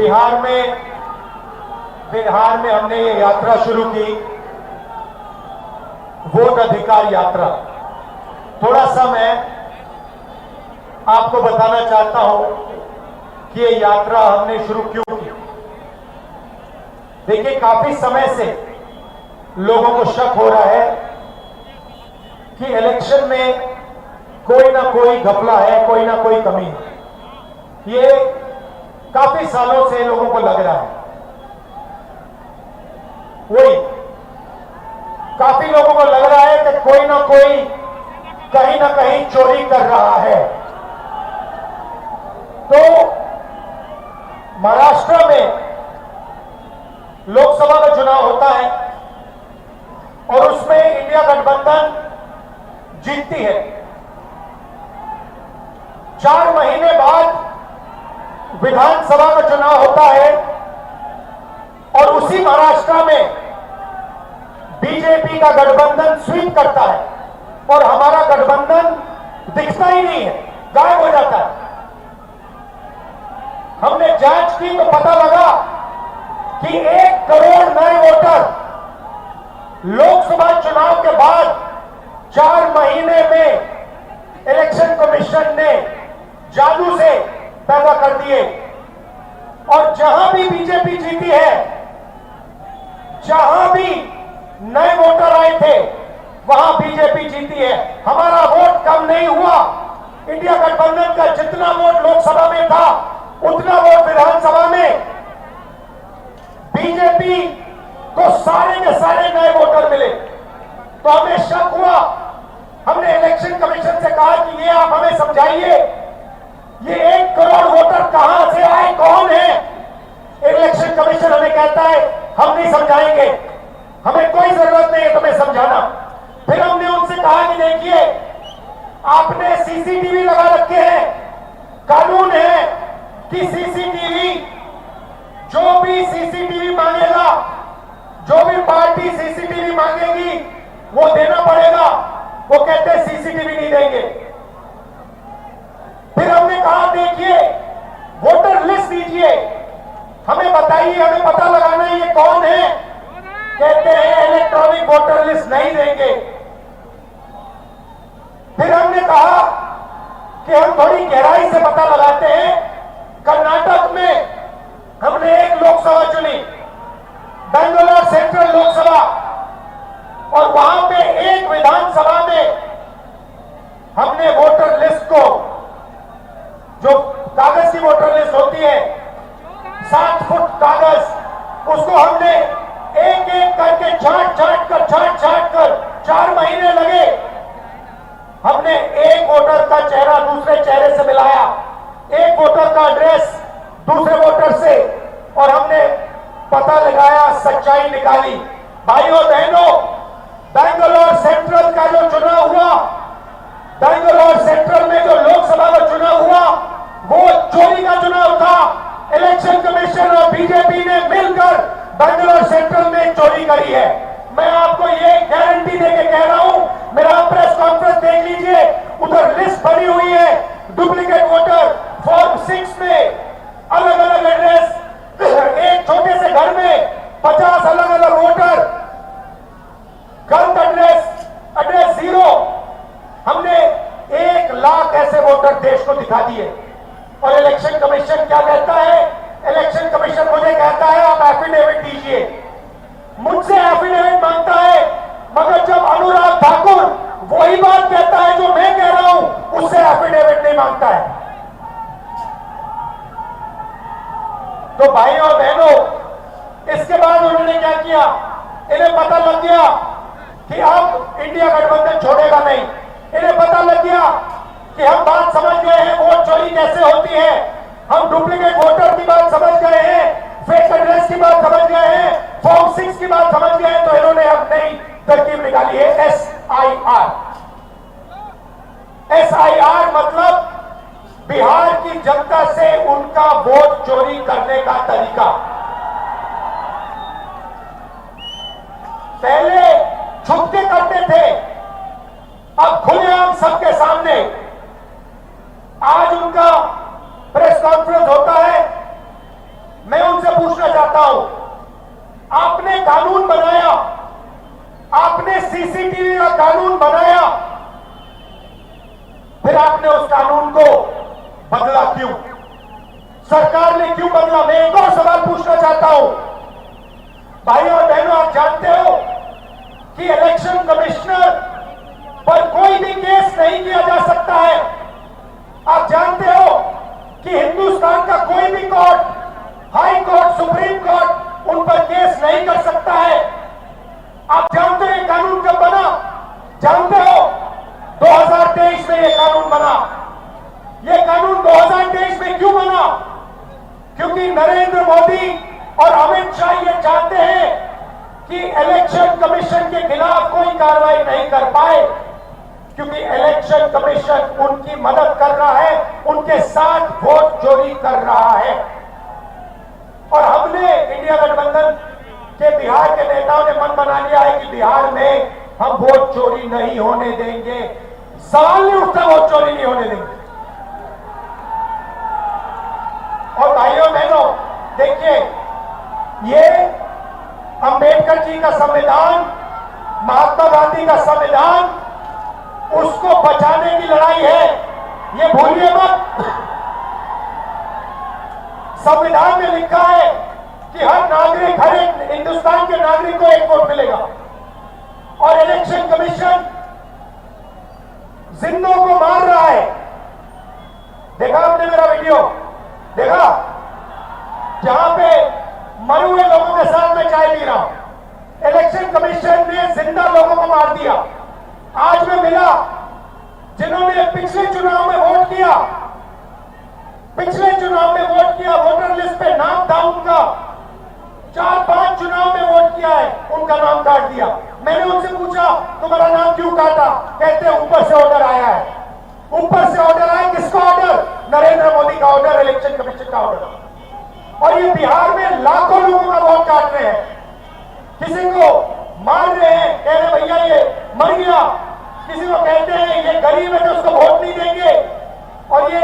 बिहार में हमने ये यात्रा शुरू की, वोट अधिकार यात्रा। थोड़ा सा मैं आपको बताना चाहता हूं कि ये यात्रा हमने शुरू क्यों की। देखिए, काफी समय से लोगों को शक हो रहा है कि इलेक्शन में कोई ना कोई घपला है, कोई ना कोई कमी है। ये काफी सालों से लोगों को लग रहा है। वही काफी लोगों को लग रहा है कि कोई ना कोई कहीं ना कहीं चोरी कर रहा है। तो महाराष्ट्र में लोकसभा का चुनाव होता है और उसमें इंडिया गठबंधन जीतती है। 4 महीने बाद विधानसभा का चुनाव होता है और उसी महाराष्ट्र में बीजेपी का गठबंधन स्वीप करता है और हमारा गठबंधन दिखता ही नहीं है, गायब हो जाता है। हमने जांच की तो पता लगा कि 1 करोड़ नए वोटर लोकसभा चुनाव के बाद 4 महीने में इलेक्शन कमीशन ने जादू से पैदा कर दिए। और जहां भी बीजेपी जीती है, जहां भी नए वोटर आए थे, वहां बीजेपी जीती है। हमारा वोट कम नहीं हुआ। इंडिया गठबंधन का जितना वोट लोकसभा में था, उतना वोट विधानसभा में बीजेपी को सारे के सारे नए वोटर मिले। तो हमें शक हुआ। हमने इलेक्शन कमीशन से कहा कि ये आप हमें समझाइए, ये 1 करोड़ वोटर कहां से आए, कौन है? इलेक्शन कमीशन हमें कहता है हम नहीं समझाएंगे, हमें कोई जरूरत नहीं है तुम्हें समझाना। फिर हमने उनसे कहा कि देखिए, आपने सीसीटीवी लगा रखे हैं, कानून है कि सीसीटीवी, जो भी सीसीटीवी मांगेगा, जो भी पार्टी सीसीटीवी मांगेगी वो देना पड़ेगा। वो कहते हैं सीसीटीवी नहीं देंगे। फिर हमने कहा देखिए, वोटर लिस्ट दीजिए, हमें बताइए, हमें पता लगाना है ये कौन है। कहते हैं इलेक्ट्रॉनिक वोटर लिस्ट नहीं देंगे। फिर हमने कहा कि हम थोड़ी गहराई से पता लगाते हैं। कर्नाटक में हमने एक लोकसभा चुनी, बेंगलोर सेंट्रल लोकसभा, और वहां पे एक विधानसभा में हमने वोटर लिस्ट को, जो कागज की वोटर लिस्ट होती है, 7 फुट कागज, उसको हमने एक एक करके छांट कर 4 महीने लगे। हमने एक वोटर का चेहरा दूसरे चेहरे से मिलाया, एक वोटर का एड्रेस दूसरे वोटर से, और हमने पता लगाया, सच्चाई निकाली। भाइयों बहनों, बेंगलोर सेंट्रल का जो चुनाव हुआ, बेंगलोर सेंट्रल में जो लोकसभा का चुनाव हुआ, वो चोरी का चुनाव था। इलेक्शन कमीशन और बीजेपी ने मिलकर बेंगलोर सेंट्रल में चोरी करी है। मैं आपको ये गारंटी देके कह रहा हूं, मेरा प्रेस कॉन्फ्रेंस देख लीजिए, उधर लिस्ट बनी हुई है, डुप्लीकेट वोटर फॉर्म 6 में अलग अलग एड्रेस, एक छोटे से घर में 50 अलग अलग वोटर, गलत एड्रेस 0। हमने 1 लाख ऐसे वोटर देश को दिखा दिए। और इलेक्शन कमीशन क्या कहता है? इलेक्शन कमीशन मुझे कहता है आप एफिडेविट दीजिए, मुझसे एफिडेविट मांगता है, मगर जब अनुराग ठाकुर वही बात कहता है जो मैं कह रहा हूं, उससे एफिडेविट नहीं मांगता है। तो भाइयों और बहनों, इसके बाद उन्होंने क्या किया? इन्हें पता लग गया कि अब इंडिया गठबंधन छोड़ेगा नहीं। इन्हें पता लग गया कि हम बात समझ गए हैं, वोट चोरी कैसे होती है, हम डुप्लीकेट वोटर की बात समझ गए हैं, फेक एड्रेस की बात समझ गए हैं, फॉर्म 6 की बात समझ गए हैं। तो इन्होंने अब नई तरकीब निकाली है, SIR। SIR मतलब बिहार की जनता से उनका वोट चोरी करने का तरीका। पहले छुप के करते थे, अब खुलेआम सबके सामने। आज उनका प्रेस कॉन्फ्रेंस होता है, मैं सरकार ने क्यों बदला? मैं एक और सवाल पूछना चाहता हूं। भाइयों और बहनों, आप जानते हो कि इलेक्शन कमिश्नर पर कोई भी केस नहीं किया जा सकता है। आप जानते हो कि हिंदुस्तान का कोई भी court, high court, supreme court उन पर केस नहीं कर सकता है। आप जानते हो ये कानून कब बना? जानते हो 2023 में ये कानून बना। ये कानून 2023 में क्यों बना? क्योंकि नरेंद्र मोदी और अमित शाह ये चाहते हैं कि इलेक्शन कमीशन के खिलाफ कोई कार्रवाई नहीं कर पाए, क्योंकि इलेक्शन कमीशन उनकी मदद कर रहा है, उनके साथ वोट चोरी कर रहा है। और हमने इंडिया गठबंधन के बिहार के नेताओं ने मन बना लिया है कि बिहार में हम वोट चोरी नहीं होने देंगे। सवाल नहीं उठता, वोट चोरी नहीं होने देंगे। और भाइयों बहनों, देखिए, ये अंबेडकर जी का संविधान, महात्मा गांधी का संविधान, उसको बचाने की लड़ाई है, ये भूलिए मत। संविधान में लिखा है कि हर नागरिक, हर एक हिंदुस्तान के नागरिक को एक वोट मिलेगा। और इलेक्शन कमीशन जिंदों को मार रहा है। देखा आपने मेरा वीडियो? देखा? जहां पे मरे हुए लोगों के साथ मैं चाय पी रहा हूं। इलेक्शन कमीशन ने जिंदा लोगों को मार दिया। आज मैं मिला जिन्होंने पिछले चुनाव में वोट किया, पिछले चुनाव में वोट किया, वोटर लिस्ट पे नाम था उनका, 4-5 चुनाव में वोट किया है, उनका नाम काट दिया। मैंने उनसे पूछा तुम्हारा नाम क्यों काटा? कहते ऊपर से ऑर्डर आया है। ऊपर से ऑर्डर आया, किसका ऑर्डर? नरेंद्र मोदी का ऑर्डर, इलेक्शन कमीशन का ऑर्डर। और ये बिहार में लाखों लोगों का वोट काट रहे हैं, किसी को मार रहे हैं, कह रहे भैया ये मर गया, किसी को कहते हैं ये गरीब है तो उसको वोट नहीं देंगे। और ये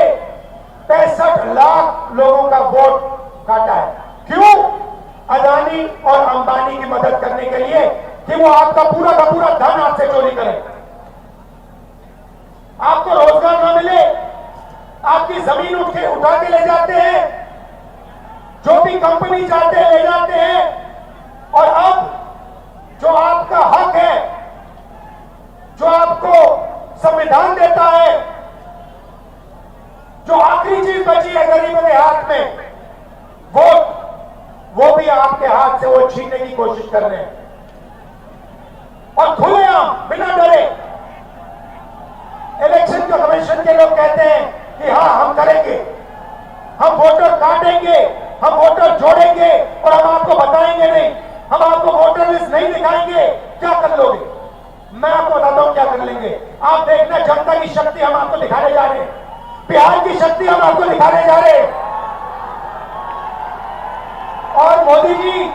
65 लाख लोगों का वोट काटा है। क्यों? अदानी और अंबानी की मदद करने के लिए कि वो आपका पूरा का पूरा धन आपसे चोरी करें, आपको रोजगार ना मिले, आपकी जमीन उठा के ले जाते हैं, जो भी कंपनी चाहते हैं ले जाते हैं। और अब जो आपका हक है, जो आपको संविधान देता है, जो आखिरी चीज बची है गरीबों के हाथ में, वोट, वो भी आपके हाथ से वो छीनने की कोशिश कर रहे हैं। और खुलेआम, बिना डरे, इलेक्शन कमीशन के लोग कहते हैं कि हाँ हम करेंगे, हम वोटर काटेंगे, हम वोटर जोड़ेंगे और हम आपको बताएंगे नहीं, हम आपको वोटर लिस्ट नहीं दिखाएंगे। क्या कर लोगे? मैं आपको बताता हूं क्या कर लेंगे। आप देखना, जनता की शक्ति हम आपको दिखाने जा रहे हैं, बिहार की शक्ति हम आपको दिखाने जा रहे हैं। और मोदी जी,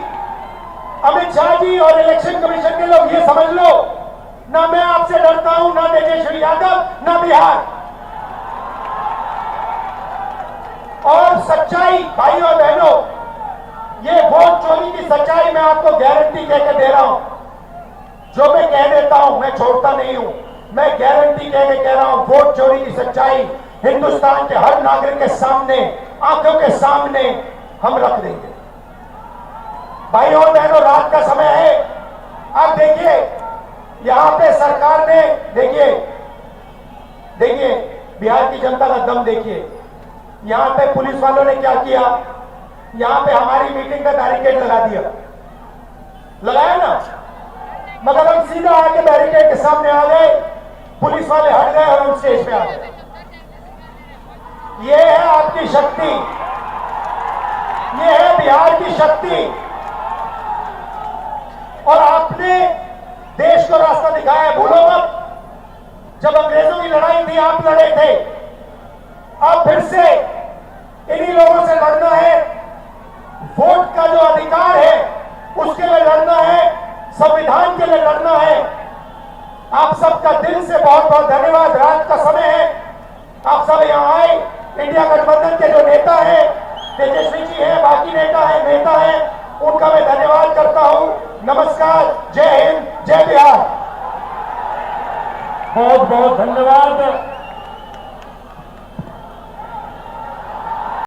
अमित शाह जी और इलेक्शन कमीशन के लोग ये समझ लो, ना मैं आपसे डरता हूं, ना तेजस्वी यादव, ना बिहार। और सच्चाई, भाई और बहनों, ये वोट चोरी की सच्चाई मैं आपको गारंटी कहकर दे रहा हूं। जो मैं कह देता हूं मैं छोड़ता नहीं हूं, मैं गारंटी कह रहा हूं, वोट चोरी की सच्चाई हिंदुस्तान के हर नागरिक के सामने, आंखों के सामने हम रख देंगे। भाइयों और बहनों, रात का समय है। आप देखिए, यहां पे सरकार ने, देखिए बिहार की जनता का दम देखिए। यहां पे पुलिस वालों ने क्या किया? यहां पे हमारी मीटिंग का बैरिकेड लगा दिया, लगाया ना, मगर हम सीधा आके बैरिकेड के सामने आ गए, पुलिस वाले हट गए और हम स्टेज पे आ गए। ये है आपकी शक्ति, ये है बिहार की शक्ति। और आपने देश को रास्ता दिखाया है, भूलो मत। जब अंग्रेजों की लड़ाई थी आप लड़े थे, अब फिर से इन्हीं लोगों से लड़ना है। वोट का जो अधिकार है उसके लिए लड़ना है, संविधान के लिए लड़ना है। आप सबका दिल से बहुत बहुत धन्यवाद। रात का समय है, आप सब यहां आए। इंडिया गठबंधन के जो नेता हैं, तेजस्वी जी हैं, बाकी नेता हैं, उनका मैं धन्यवाद करता हूं। नमस्कार, जय हिंद, जय बिहार। बहुत बहुत धन्यवाद।